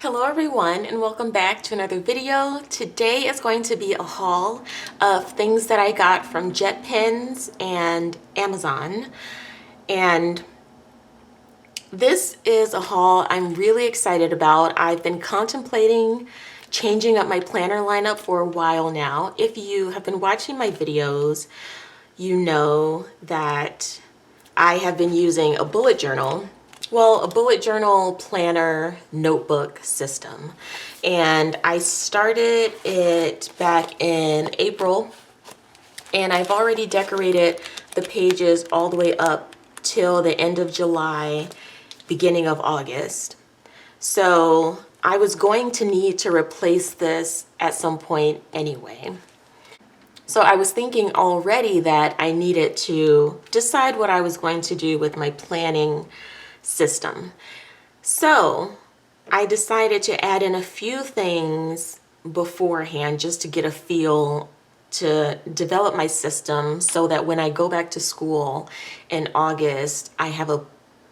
Hello everyone and welcome back to another video. Today is going to be a haul of things that I got from JetPens and Amazon. And this is a haul I'm really excited about. I've been contemplating changing up my planner lineup for a while now. If you have been watching my videos, you know that I have been using a bullet journal. Well, a bullet journal planner notebook system. And I started it back in April, and I've already decorated the pages all the way up till the end of July, beginning of August. So I was going to need to replace this at some point anyway. So I was thinking already that I needed to decide what I was going to do with my planning system. So I decided to add in a few things beforehand just to get a feel to develop my system so that when I go back to school in August, I have a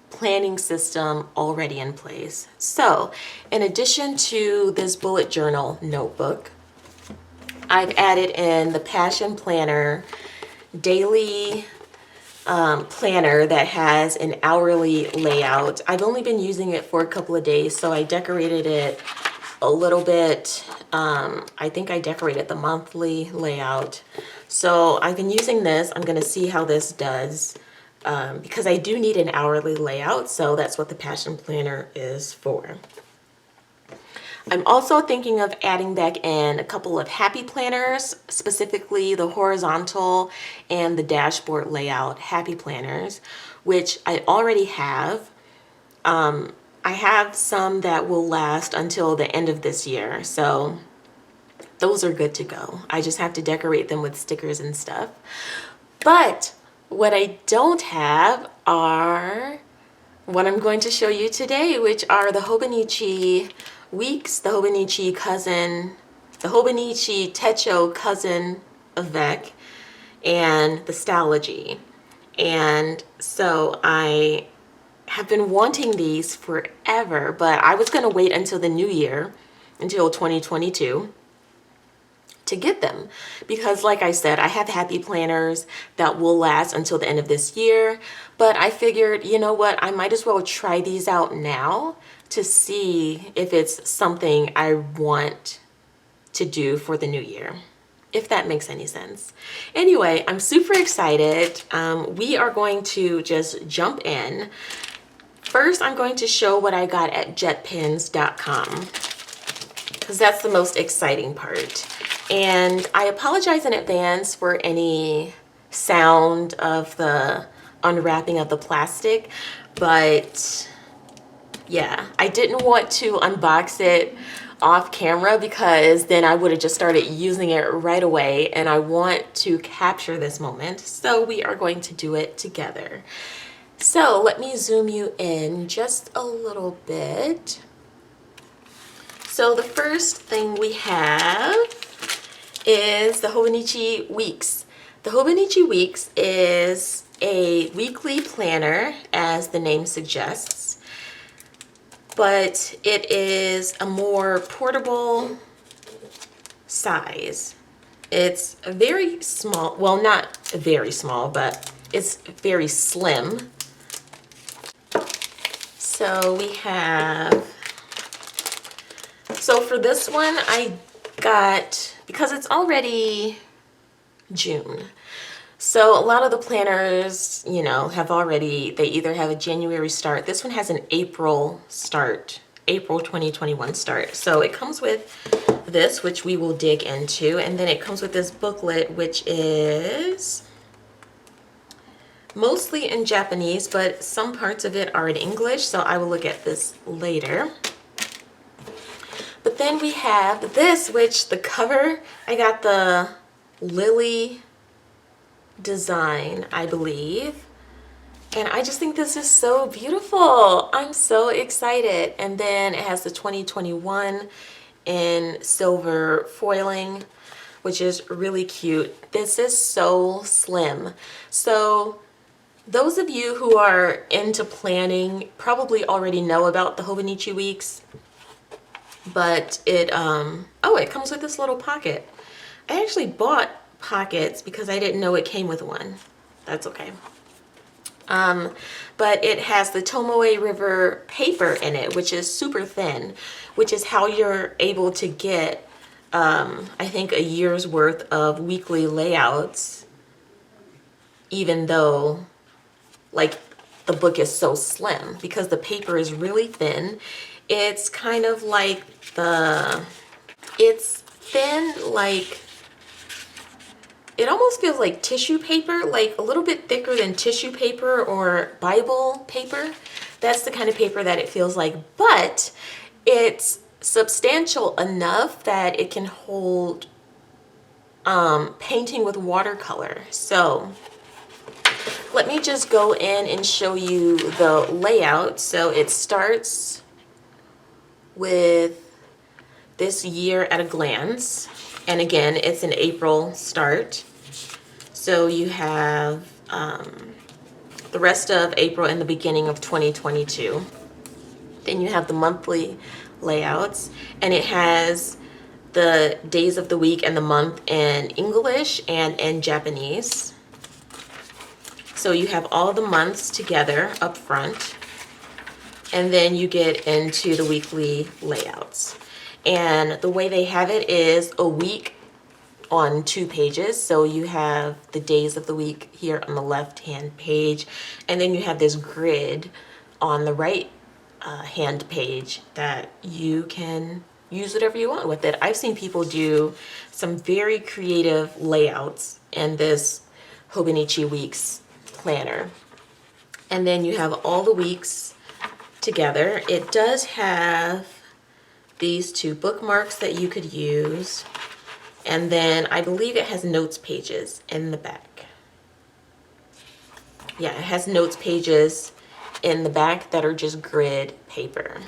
planning system already in place. So in addition to this bullet journal notebook, I've added in the Passion Planner daily planner that has an hourly layout. I've only been using it for a couple of days, so I decorated it a little bit. I think I decorated the monthly layout. So I've been using this. I'm going to see how this does because I do need an hourly layout, so that's what the Passion Planner is for. I'm also thinking of adding back in a couple of happy planners, specifically the horizontal and the dashboard layout happy planners, which I already have. I have some that will last until the end of this year, so those are good to go. I just have to decorate them with stickers and stuff. But what I don't have are what I'm going to show you today, which are the Hobonichi Weeks, the Hobonichi Cousin, the Hobonichi Cousin Avec, and the Stalogy. And so I have been wanting these forever, but I was going to wait until the new year, until 2022, to get them because, like I said, I have happy planners that will last until the end of this year, but I figured, you know what, I might as well try these out now to see if it's something I want to do for the new year, if that makes any sense. Anyway, I'm super excited. We are going to just jump in. First, I'm going to show what I got at JetPens.com because that's the most exciting part. And I apologize in advance for any sound of the unwrapping of the plastic, but yeah, I didn't want to unbox it off camera because then I would have just started using it right away, and I want to capture this moment, so we are going to do it together. So let me zoom you in just a little bit. So the first thing we have is the Hobonichi Weeks. The Hobonichi Weeks is a weekly planner, as the name suggests, but it is a more portable size. It's very small, well, not very small, but it's very slim. So we have, so for this one I got, because it's already June, so a lot of the planners, you know, have already, they either have a January start. This one has an April start, April 2021 start. So it comes with this, which we will dig into, and then it comes with this booklet, which is mostly in Japanese, but some parts of it are in English, so I will look at this later. But then we have this, which the cover, I got the Lily design, I believe, and I just think this is so beautiful. I'm so excited. And then it has the 2021 in silver foiling, which is really cute. This is so slim. So those of you who are into planning probably already know about the Hobonichi Weeks. but it, oh, it comes with this little pocket. I actually bought pockets because I didn't know it came with one. That's okay. But it has the Tomoe River paper in it, which is super thin, which is how you're able to get, I think, a year's worth of weekly layouts, even though, like, the book is so slim, because the paper is really thin. It's kind of like it's thin, like, it almost feels like tissue paper, like a little bit thicker than tissue paper or Bible paper. That's the kind of paper that it feels like, but it's substantial enough that it can hold painting with watercolor. So let me just go in and show you the layout. So it starts with this year at a glance. And again, it's an April start. So you have the rest of April and the beginning of 2022. Then you have the monthly layouts, and it has the days of the week and the month in English and in Japanese. So you have all the months together up front, and then you get into the weekly layouts. And the way they have it is a week on 2 pages. So you have the days of the week here on the left hand page, and then you have this grid on the right hand page that you can use whatever you want with it. I've seen people do some very creative layouts in this Hobonichi Weeks planner. And then you have all the weeks together. It does have these 2 bookmarks that you could use, and then I believe it has notes pages in the back. Yeah, it has notes pages in the back that are just grid paper.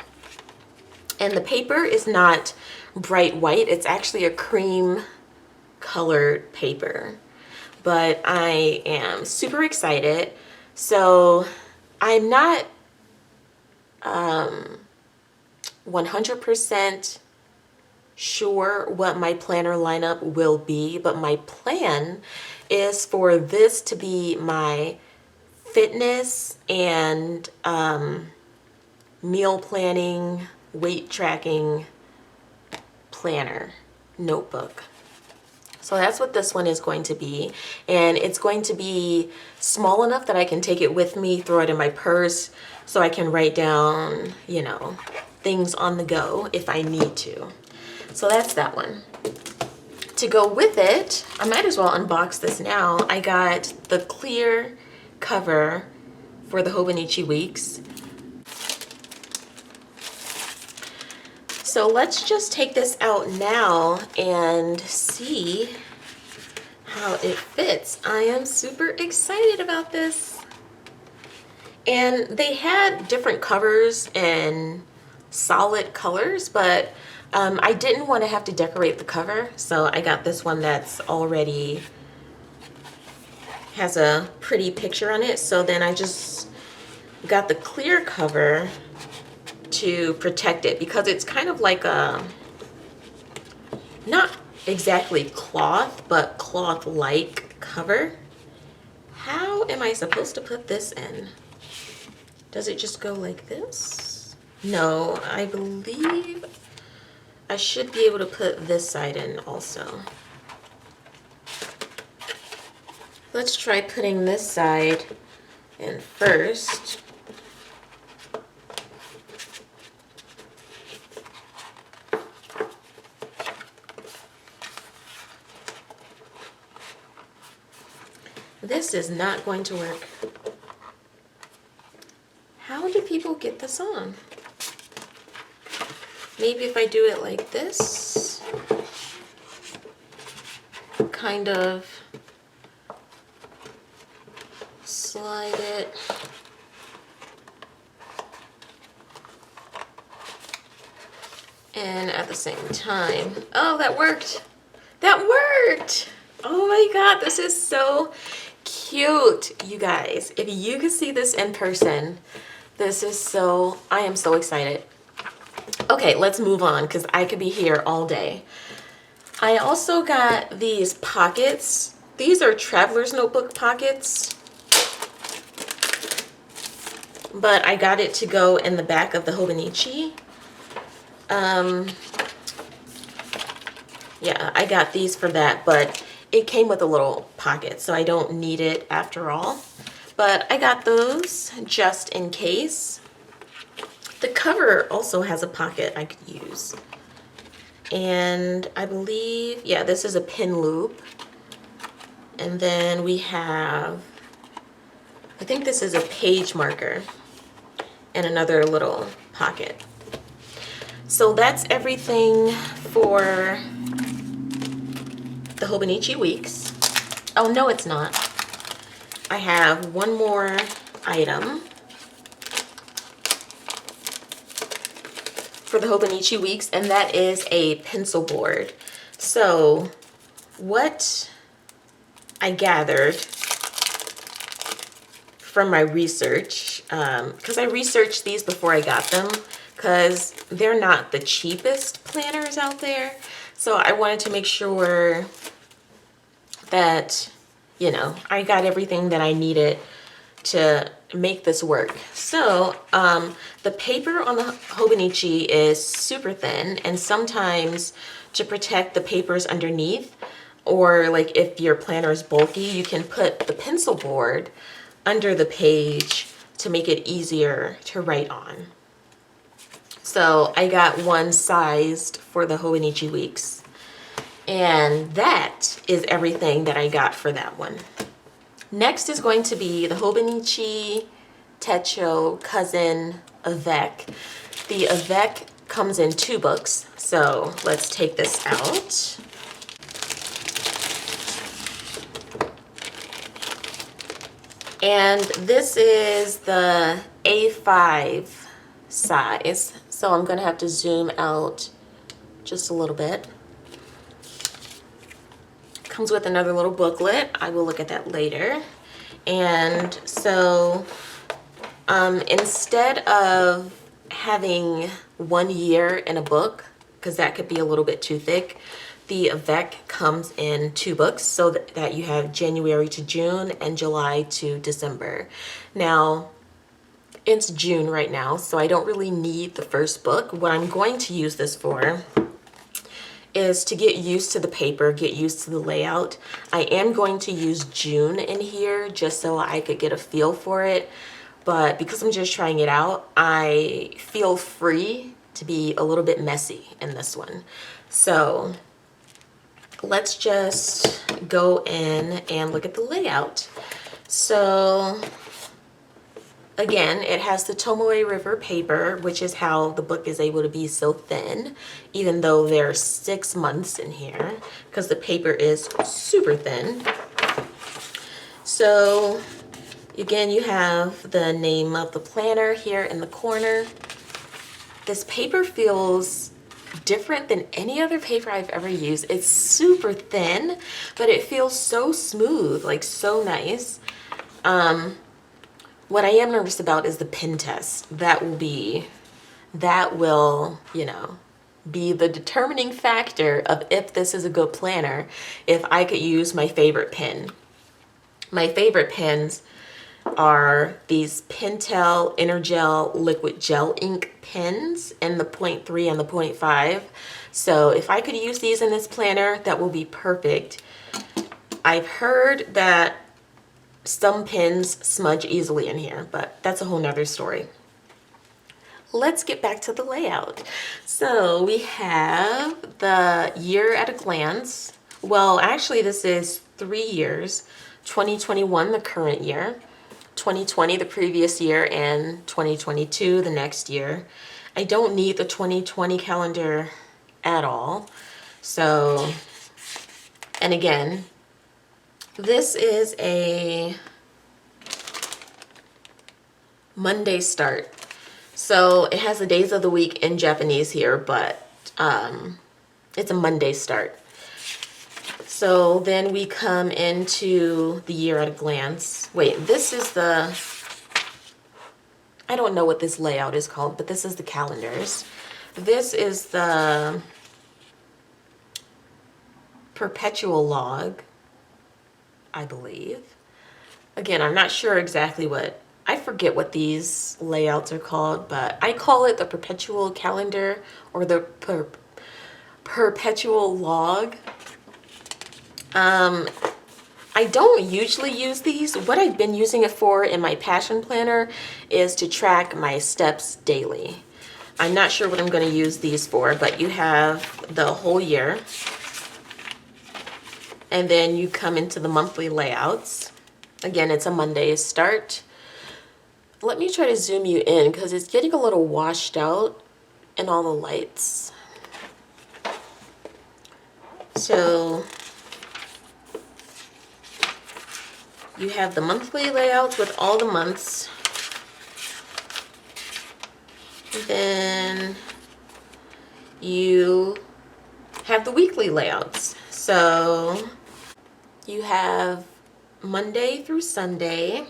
And the paper is not bright white, it's actually a cream colored paper. But I am super excited. So I'm not 100% sure what my planner lineup will be, but my plan is for this to be my fitness and meal planning, weight tracking planner notebook. So that's what this one is going to be. And it's going to be small enough that I can take it with me, throw it in my purse, so I can write down, you know, things on the go if I need to. So that's that one. To go with it, I might as well unbox this now. I got the clear cover for the Hobonichi Weeks. So let's just take this out now and see how it fits. I am super excited about this. And they had different covers and solid colors, but I didn't want to have to decorate the cover, so I got this one that's already has a pretty picture on it. So then I just got the clear cover to protect it, because it's kind of like a, not exactly cloth, but cloth-like cover. How am I supposed to put this in? Does it just go like this? No, I believe I should be able to put this side in also. Let's try putting this side in first. This is not going to work. How do people get this on? Maybe if I do it like this, kind of slide it. And at the same time, oh, that worked. That worked. Oh my God, this is so cute, you guys. If you could see this in person, this is so, I am so excited. Okay, let's move on because I could be here all day. I also got these pockets. These are traveler's notebook pockets, but I got it to go in the back of the Hobonichi. Yeah, I got these for that, but it came with a little pocket, so I don't need it after all. But I got those just in case. The cover also has a pocket I could use. And I believe, yeah, this is a pin loop. And then we have, I think this is a page marker and another little pocket. So that's everything for the Hobonichi Weeks. Oh, no, it's not. I have one more item for the Hobonichi Weeks, and that is a pencil board. So what I gathered from my research, because I researched these before I got them, because they're not the cheapest planners out there. So I wanted to make sure that, you know, I got everything that I needed to make this work. So the paper on the Hobonichi is super thin, and sometimes to protect the papers underneath, or like if your planner is bulky, you can put the pencil board under the page to make it easier to write on. So I got one sized for the Hobonichi Weeks, and that is everything that I got for that one. Next is going to be the Hobonichi Cousin Avec. The Avec comes in 2 books, so let's take this out. And this is the A5 size, so I'm gonna have to zoom out just a little bit. Comes with another little booklet. I will look at that later. And so instead of having 1 year in a book, because that could be a little bit too thick, the Avec comes in 2 books, so that you have January to June and July to December. Now, it's June right now, so I don't really need the first book. What I'm going to use this for is to get used to the paper, get used to the layout. I am going to use June in here just so I could get a feel for it, but because I'm just trying it out, I feel free to be a little bit messy in this one. So let's just go in and look at the layout. So again, it has the Tomoe River paper, which is how the book is able to be so thin, even though there's 6 months in here, because the paper is super thin. So again, you have the name of the planner here in the corner. This paper feels different than any other paper I've ever used. It's super thin, but it feels so smooth, like so nice. What I am nervous about is the pen test. That will, you know, be the determining factor of if this is a good planner, if I could use my favorite pen. My favorite pens are these Pentel Energel liquid gel ink pens in the 0.3 and the 0.5. So if I could use these in this planner, that will be perfect. I've heard that some pens smudge easily in here, but that's a whole nother story. Let's get back to the layout. So we have the year at a glance. Well, actually this is 3 years. 2021, the current year, 2020, the previous year, and 2022, the next year. I don't need the 2020 calendar at all. So, and again, this is a Monday start. So it has the days of the week in Japanese here, but it's a Monday start. So then we come into the year at a glance. Wait, this is the, I don't know what this layout is called, but this is the calendars. This is the perpetual log, I believe. Again, I'm not sure exactly what, I forget what these layouts are called, but I call it the perpetual calendar or the perpetual log. I don't usually use these. What I've been using it for in my passion planner is to track my steps daily. I'm not sure what I'm going to use these for, but you have the whole year. And then you come into the monthly layouts. Again, it's a Monday start. Let me try to zoom you in because it's getting a little washed out in all the lights. So you have the monthly layouts with all the months. Then you have the weekly layouts. So you have Monday through Sunday,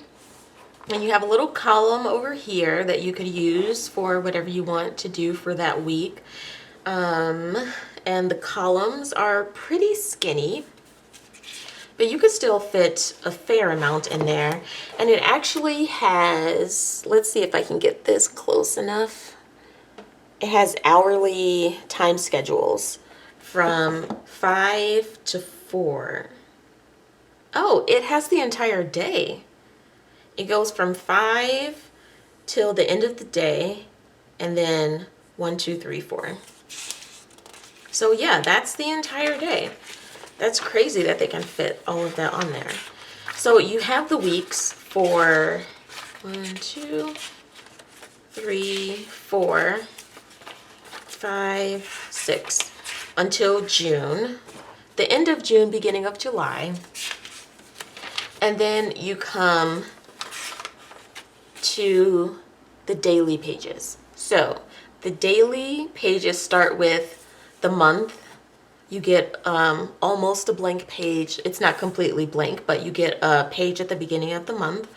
and you have a little column over here that you could use for whatever you want to do for that week. And the columns are pretty skinny, but you could still fit a fair amount in there. And it actually has, let's see if I can get this close enough. It has hourly time schedules from 5 to 4. Oh, it has the entire day. It goes from 5 till the end of the day, and then 1, 2, 3, 4. So yeah, that's the entire day. That's crazy that they can fit all of that on there. So you have the weeks for 1, 2, 3, 4, 5, 6 until June, the end of June, beginning of July. And then you come to the daily pages. So the daily pages start with the month. You get almost a blank page. It's not completely blank, but you get a page at the beginning of the month,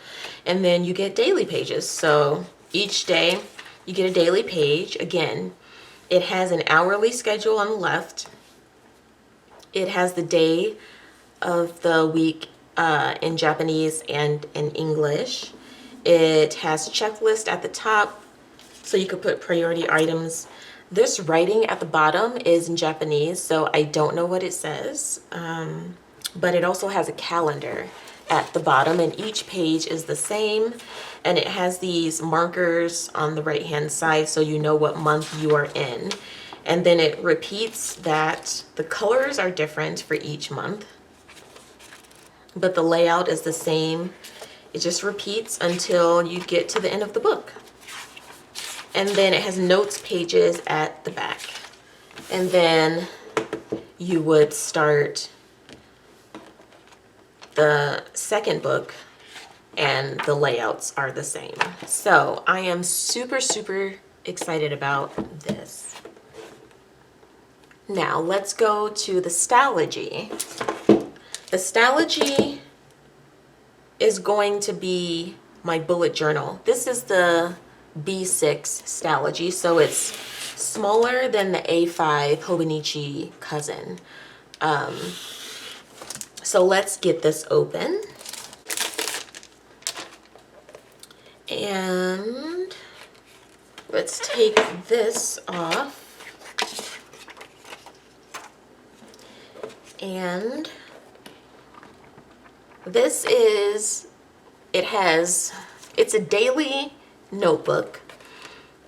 and then you get daily pages. So each day you get a daily page. Again, it has an hourly schedule on the left. It has the day of the week in Japanese and in English. It has checklist at the top, so you could put priority items. This writing at the bottom is in Japanese, so I don't know what it says. But it also has a calendar at the bottom, and each page is the same. And it has these markers on the right-hand side, so you know what month you are in. And then it repeats that the colors are different for each month, but the layout is the same. It just repeats until you get to the end of the book. And then it has notes pages at the back. And then you would start the second book, and the layouts are the same. So I am super, super excited about this. Now let's go to the Stalogy. The Stalogy is going to be my bullet journal. This is the B6 Stalogy, so it's smaller than the A5 Hobonichi Cousin. So let's get this open. And let's take this off. And this is, it's a daily notebook.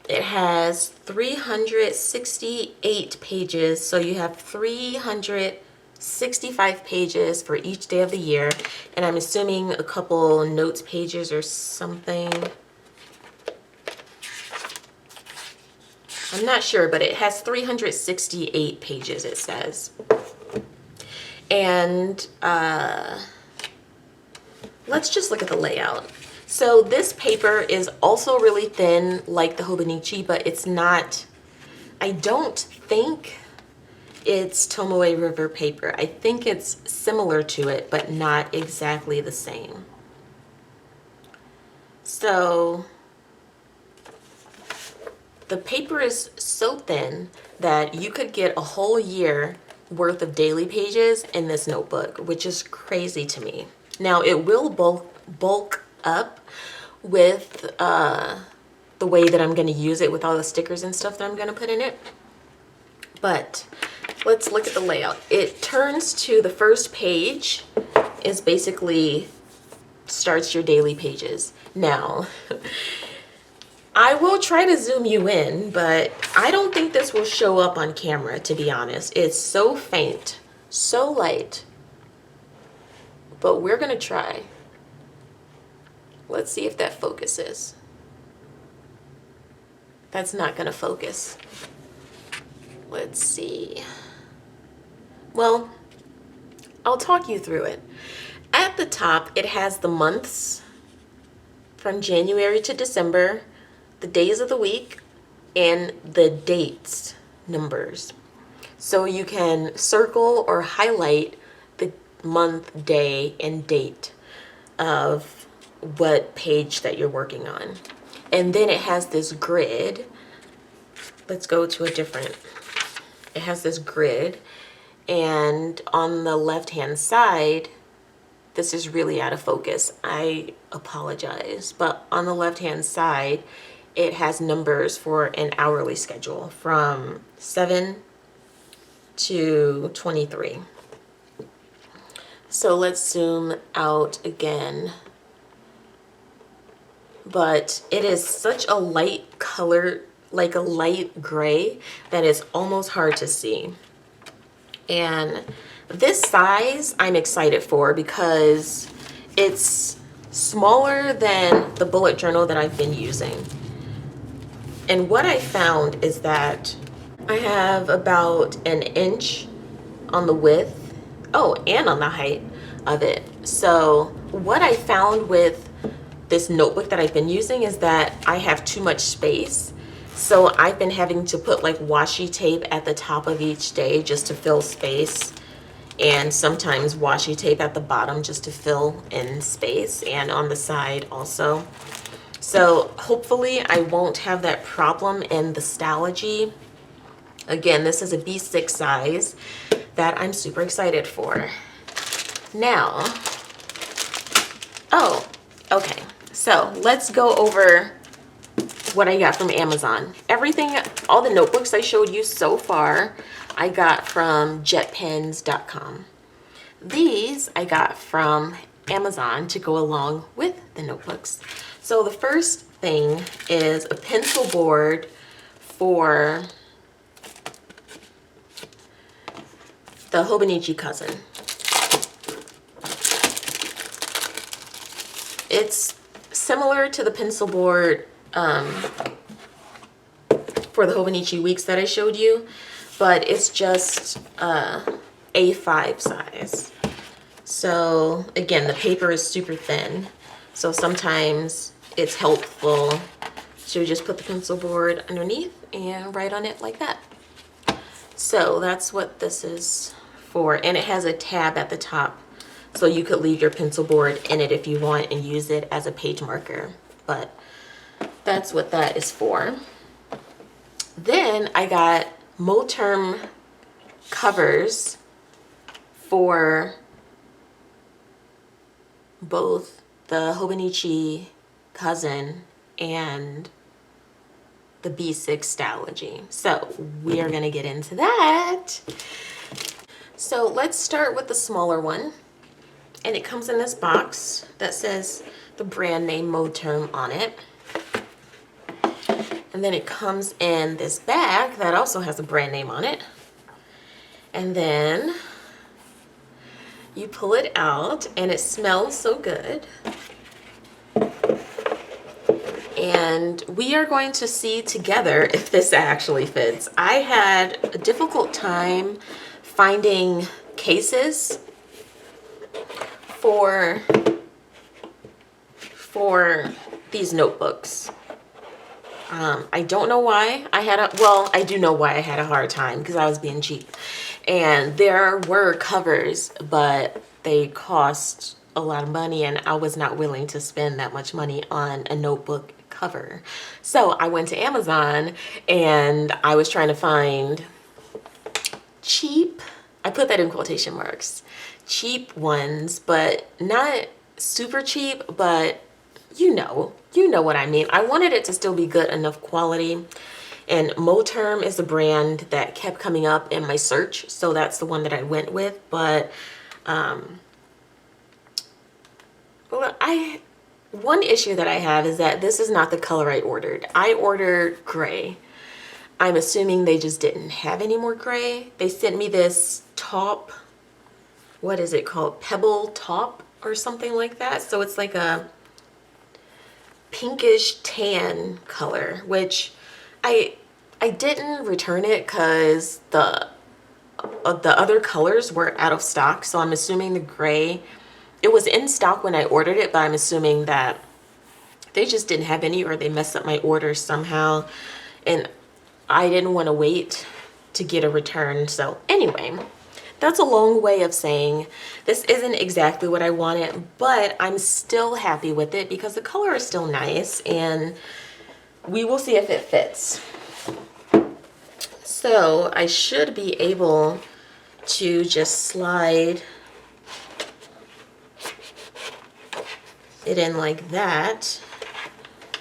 It has 368 pages, so you have 365 pages for each day of the year, and I'm assuming a couple notes pages or something. I'm not sure, but it has 368 pages, it says. And let's just look at the layout. So this paper is also really thin like the Hobonichi, but it's not, I don't think it's Tomoe River paper. I think it's similar to it, but not exactly the same. So the paper is so thin that you could get a whole year worth of daily pages in this notebook, which is crazy to me. Now it will bulk up with the way that I'm going to use it with all the stickers and stuff that I'm going to put in it. But let's look at the layout. It turns to the first page is basically starts your daily pages. Now, I will try to zoom you in, but I don't think this will show up on camera, to be honest. It's so faint, so light, but we're gonna try. Let's see if that focuses. That's not gonna focus. Let's see. Well, I'll talk you through it. At the top, it has the months from January to December, the days of the week, and the dates numbers. So you can circle or highlight the month, day, and date of what page that you're working on. And then it has this grid. Let's go to a different. It has this grid, and on the left-hand side, this is really out of focus. I apologize, but on the left-hand side, it has numbers for an hourly schedule from 7 to 23. So let's zoom out again. But it is such a light color, like a light gray, that it's almost hard to see. And this size I'm excited for because it's smaller than the bullet journal that I've been using. And what I found is that I have about an inch on the width, oh, and on the height of it. So what I found with this notebook that I've been using is that I have too much space. So I've been having to put like washi tape at the top of each day just to fill space, and sometimes washi tape at the bottom just to fill in space, and on the side also. So hopefully I won't have that problem in the Stalogy. Again, this is a B6 size that I'm super excited for. Now, oh, okay. So let's go over what I got from Amazon. Everything, all the notebooks I showed you so far, I got from JetPens.com. These I got from Amazon to go along with the notebooks. So the first thing is a pencil board for the Hobonichi Cousin. It's similar to the pencil board for the Hobonichi Weeks that I showed you, but it's just A5 size. So again, the paper is super thin, so sometimes it's helpful to just put the pencil board underneath and write on it like that. So that's what this is for, and it has a tab at the top, so you could leave your pencil board in it if you want and use it as a page marker, but that's what that is for. Then I got Moterm covers for both the Hobonichi Cousin and the B6 Stalogy. So we are gonna get into that. So let's start with the smaller one. And it comes in this box that says the brand name Moterm on it. And then it comes in this bag that also has a brand name on it. And then you pull it out and it smells so good. And we are going to see together if this actually fits. I had a difficult time finding cases for these notebooks. I don't know why I had well, I do know why I had a hard time, because I was being cheap. And there were covers, but they cost a lot of money, and I was not willing to spend that much money on a notebook cover. So I went to Amazon and I was trying to find cheap, I put that in quotation marks, cheap ones, but not super cheap, but you know what I mean. I wanted it to still be good enough quality. And Moterm is a brand that kept coming up in my search, so that's the one that I went with. But one issue that I have is that this is not the color I ordered. I ordered gray. I'm assuming they just didn't have any more gray. They sent me this top, what is it called? Pebble top or something like that. So it's like a pinkish tan color, which I didn't return it because the other colors were out of stock. So I'm assuming the gray, it was in stock when I ordered it, but I'm assuming that they just didn't have any, or they messed up my order somehow. And I didn't want to wait to get a return. So anyway, that's a long way of saying this isn't exactly what I wanted, but I'm still happy with it because the color is still nice, and we will see if it fits. So I should be able to just slide it in like that.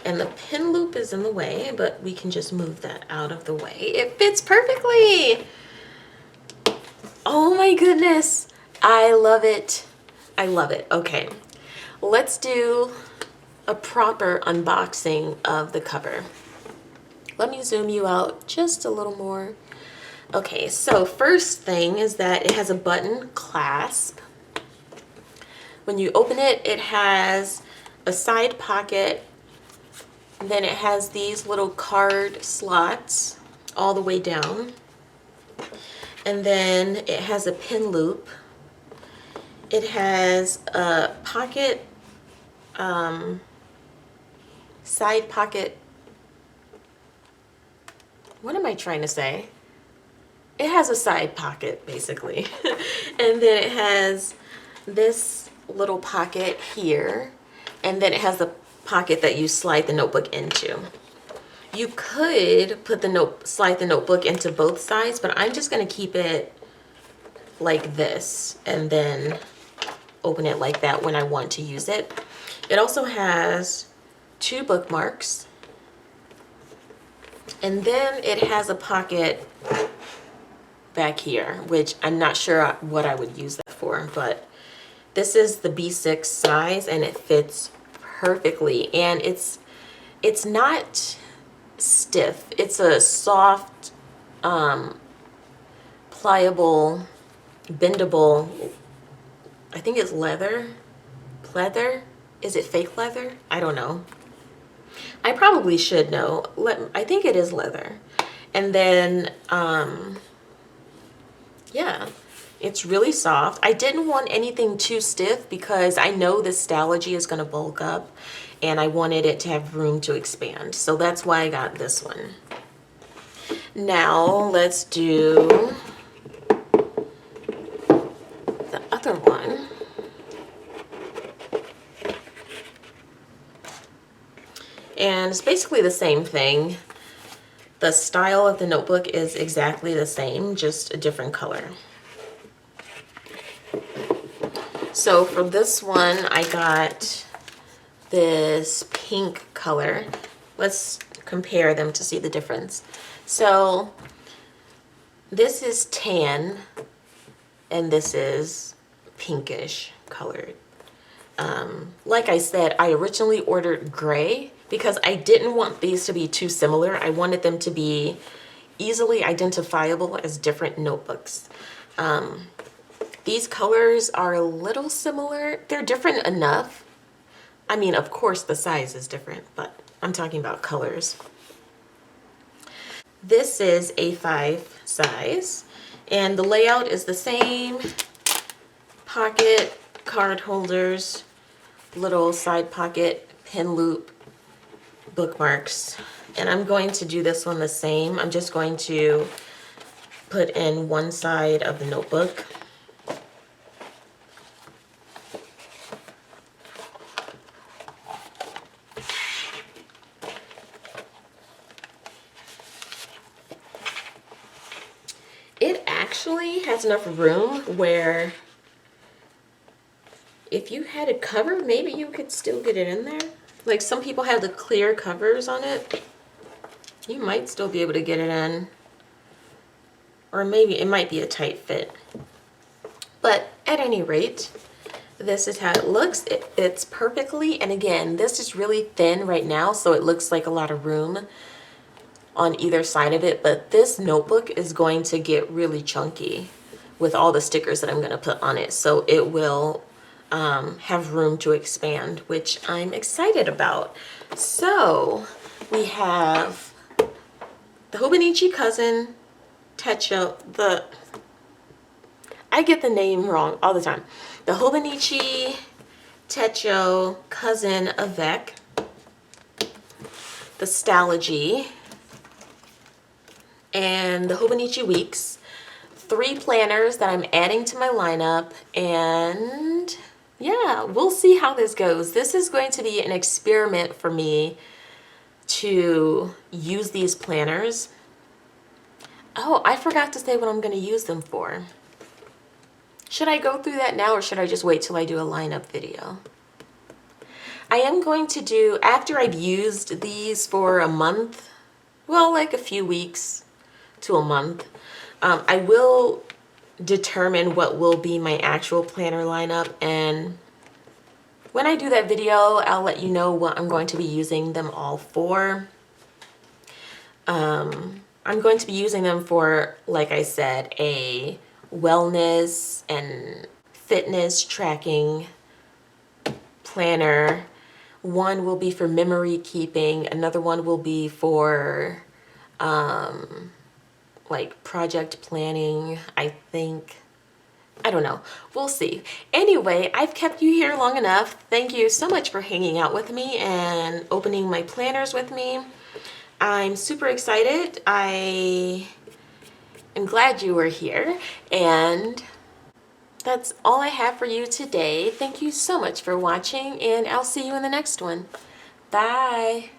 And the pin loop is in the way, but we can just move that out of the way. It fits perfectly. Oh my goodness. I love it. I love it. Okay, let's do a proper unboxing of the cover. Let me zoom you out just a little more. Okay, so first thing is that it has a button clasp. When you open it, it has a side pocket. Then it has these little card slots all the way down. And then it has a pin loop. It has a pocket, side pocket. What am I trying to say? It has a side pocket, basically. And then it has this little pocket here. And then it has the pocket that you slide the notebook into. You could slide the notebook into both sides, but I'm just going to keep it like this and then open it like that when I want to use it. It also has 2 bookmarks, and then it has a pocket back here, which I'm not sure what I would use that for, but this is the B6 size and it fits perfectly, and it's not stiff. It's a soft, pliable, bendable, I think it's leather. Is it fake leather? I don't know. I probably should know. I think it is leather. And then yeah, it's really soft. I didn't want anything too stiff because I know this Stalogy is going to bulk up and I wanted it to have room to expand. So that's why I got this one. Now let's do the other one. And it's basically the same thing. The style of the notebook is exactly the same, just a different color. So for this one, I got this pink color. Let's compare them to see the difference. So this is tan and this is pinkish colored. Like I said, I originally ordered gray because I didn't want these to be too similar. I wanted them to be easily identifiable as different notebooks. These colors are a little similar. They're different enough. I mean, of course the size is different, but I'm talking about colors. This is A5 size, and the layout is the same. Pocket, card holders, little side pocket, pin loop, bookmarks. And I'm going to do this one the same. I'm just going to put in one side of the notebook. actually has enough room where if you had a cover, maybe you could still get it in there. Like some people have the clear covers on it. You might still be able to get it in. Or maybe it might be a tight fit. But at any rate, this is how it looks. It fits perfectly. And again, this is really thin right now, so it looks like a lot of room on either side of it. But this notebook is going to get really chunky with all the stickers that I'm going to put on it. So it will have room to expand, which I'm excited about. So we have the Hobonichi Cousin Techo, I get the name wrong all the time. The Hobonichi Techo Cousin Avec, the Stalogy, and the Hobonichi Weeks. 3 planners that I'm adding to my lineup, and yeah, we'll see how this goes. This is going to be an experiment for me to use these planners. Oh, I forgot to say what I'm going to use them for. Should I go through that now, or should I just wait till I do a lineup video? I am going to do, after I've used these for a month, well, like a few weeks to a month, I will determine what will be my actual planner lineup, and when I do that video, I'll let you know what I'm going to be using them all for. I'm going to be using them for, like I said, a wellness and fitness tracking planner. One will be for memory keeping. Another one will be for like project planning, I think. I don't know. We'll see. Anyway, I've kept you here long enough. Thank you so much for hanging out with me and opening my planners with me. I'm super excited. I am glad you were here, and that's all I have for you today. Thank you so much for watching, and I'll see you in the next one. Bye.